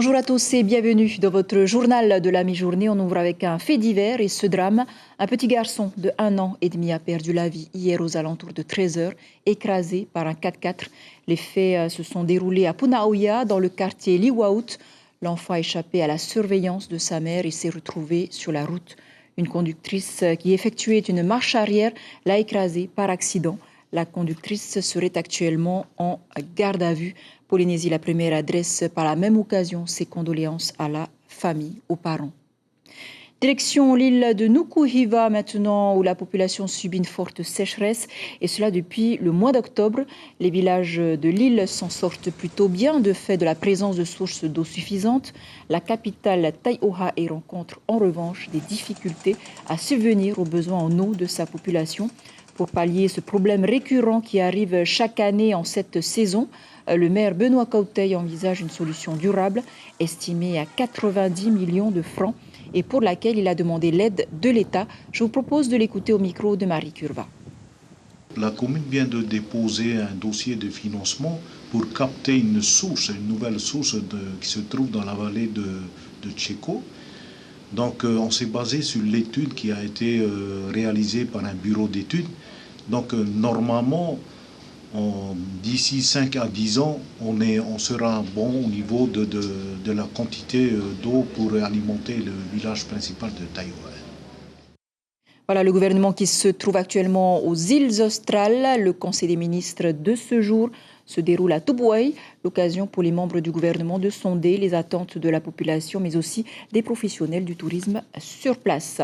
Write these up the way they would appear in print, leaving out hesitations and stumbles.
Bonjour à tous et bienvenue dans votre journal de la mi-journée. On ouvre avec un fait divers et ce drame. Un petit garçon de 1 an et demi a perdu la vie hier aux alentours de 13h, écrasé par un 4x4. Les faits se sont déroulés à Punaoya, dans le quartier Liwaout. L'enfant a échappé à la surveillance de sa mère et s'est retrouvé sur la route. Une conductrice qui effectuait une marche arrière l'a écrasé par accident. La conductrice serait actuellement en garde à vue. Polynésie la Première adresse par la même occasion ses condoléances à la famille, aux parents. Direction l'île de Nukuhiva maintenant, où la population subit une forte sécheresse, et cela depuis le mois d'octobre. Les villages de l'île s'en sortent plutôt bien de fait de la présence de sources d'eau suffisantes. La capitale Tai'oha rencontre en revanche des difficultés à subvenir aux besoins en eau de sa population. Pour pallier ce problème récurrent qui arrive chaque année en cette saison, le maire Benoît Kautei envisage une solution durable estimée à 90 millions de francs et pour laquelle il a demandé l'aide de l'État. Je vous propose de l'écouter au micro de Marie Curva. La commune vient de déposer un dossier de financement pour capter une nouvelle source qui se trouve dans la vallée de Tchéko. Donc on s'est basé sur l'étude qui a été réalisée par un bureau d'études. Donc normalement, d'ici 5 à 10 ans, on sera bon au niveau de la quantité d'eau pour alimenter le village principal de Tai'oha. Voilà le gouvernement qui se trouve actuellement aux îles australes. Le Conseil des ministres de ce jour se déroule à Tubuai, l'occasion pour les membres du gouvernement de sonder les attentes de la population, mais aussi des professionnels du tourisme sur place.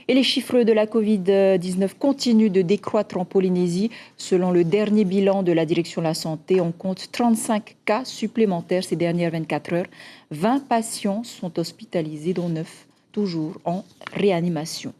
Et les chiffres de la Covid-19 continuent de décroître en Polynésie. Selon le dernier bilan de la direction de la santé, on compte 35 cas supplémentaires ces dernières 24 heures. 20 patients sont hospitalisés, dont 9 toujours en réanimation.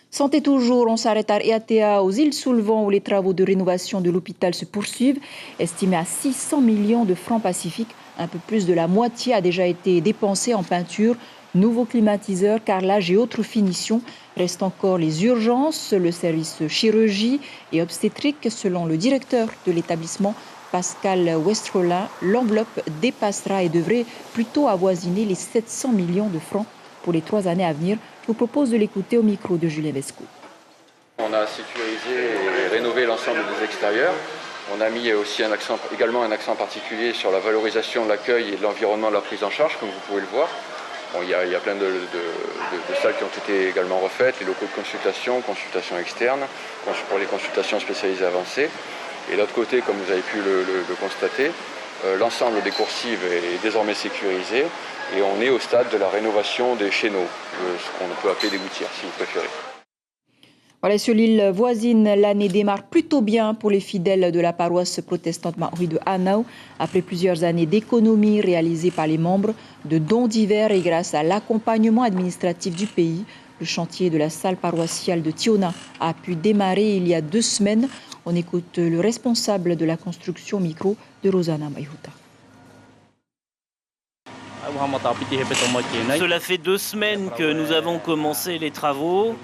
Santé toujours, on s'arrête à Eatea, aux îles sous le vent, où les travaux de rénovation de l'hôpital se poursuivent. Estimé à 600 millions de francs pacifiques, un peu plus de la moitié a déjà été dépensée en peinture, nouveaux climatiseurs, carrelage et autres finitions. Restent encore les urgences, le service chirurgie et obstétrique. Selon le directeur de l'établissement, Pascal Westrolin, l'enveloppe dépassera et devrait plutôt avoisiner les 700 millions de francs pour les 3 années à venir. Je vous propose de l'écouter au micro de Julien Vesco. On a sécurisé et rénové l'ensemble des extérieurs. On a mis aussi également un accent particulier sur la valorisation de l'accueil et de l'environnement de la prise en charge, comme vous pouvez le voir. Bon, il y a plein de salles qui ont été également refaites, les locaux de consultation externes, pour les consultations spécialisées avancées. Et de l'autre côté, comme vous avez pu le constater, l'ensemble des coursives est désormais sécurisé et on est au stade de la rénovation des chéneaux, ce qu'on peut appeler des gouttières si vous préférez. Voilà, sur l'île voisine, l'année démarre plutôt bien pour les fidèles de la paroisse protestante Maori de Hanau. Après plusieurs années d'économies réalisées par les membres, de dons divers et grâce à l'accompagnement administratif du pays, le chantier de la salle paroissiale de Tiona a pu démarrer il y a 2 semaines. On écoute le responsable de la construction micro de Rosana Maihuta. Cela fait 2 semaines que nous avons commencé les travaux.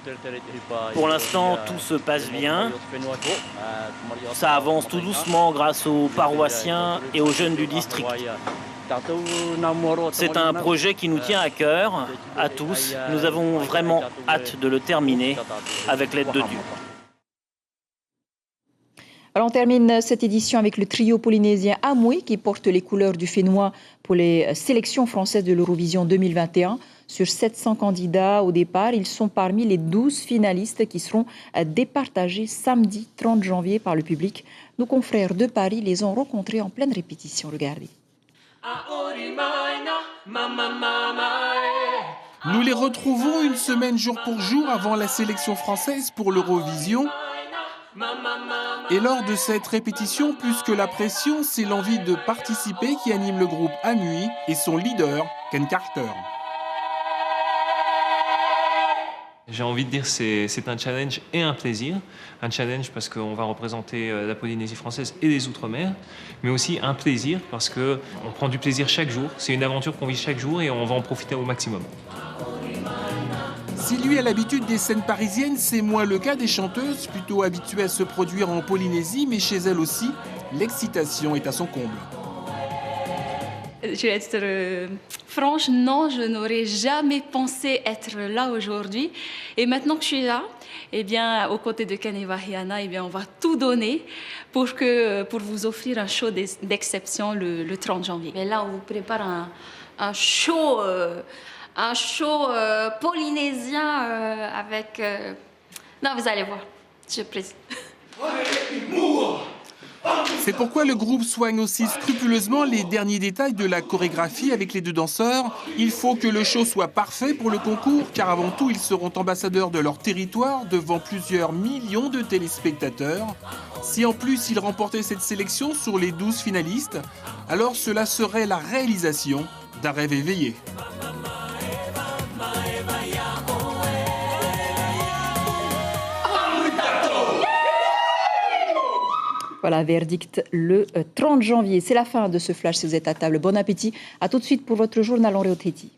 Pour l'instant, tout se passe bien. Ça avance tout doucement grâce aux paroissiens et aux jeunes du district. C'est un projet qui nous tient à cœur, à tous. Nous avons vraiment hâte de le terminer avec l'aide de Dieu. Alors on termine cette édition avec le trio polynésien Amui qui porte les couleurs du Fénois pour les sélections françaises de l'Eurovision 2021. Sur 700 candidats au départ, ils sont parmi les 12 finalistes qui seront départagés samedi 30 janvier par le public. Nos confrères de Paris les ont rencontrés en pleine répétition. Regardez. Nous les retrouvons une semaine jour pour jour avant la sélection française pour l'Eurovision. Et lors de cette répétition, plus que la pression, c'est l'envie de participer qui anime le groupe Amui et son leader, Ken Carter. J'ai envie de dire que c'est un challenge et un plaisir. Un challenge parce qu'on va représenter la Polynésie française et les Outre-mer, mais aussi un plaisir parce qu'on prend du plaisir chaque jour. C'est une aventure qu'on vit chaque jour et on va en profiter au maximum. Si lui a l'habitude des scènes parisiennes, c'est moins le cas des chanteuses, plutôt habituées à se produire en Polynésie, mais chez elles aussi, l'excitation est à son comble. Je vais être franche, non, je n'aurais jamais pensé être là aujourd'hui. Et maintenant que je suis là, eh bien, aux côtés de Ken et Wahiana, eh bien, on va tout donner pour vous offrir un show d'exception le 30 janvier. Et là, on vous prépare un show polynésien avec... Non, vous allez voir, surprise. C'est pourquoi le groupe soigne aussi scrupuleusement les derniers détails de la chorégraphie avec les deux danseurs. Il faut que le show soit parfait pour le concours, car avant tout, ils seront ambassadeurs de leur territoire devant plusieurs millions de téléspectateurs. Si en plus ils remportaient cette sélection sur les 12 finalistes, alors cela serait la réalisation d'un rêve éveillé. Voilà, verdict le 30 janvier. C'est la fin de ce flash si vous êtes à table. Bon appétit. À tout de suite pour votre journal en Réothéti.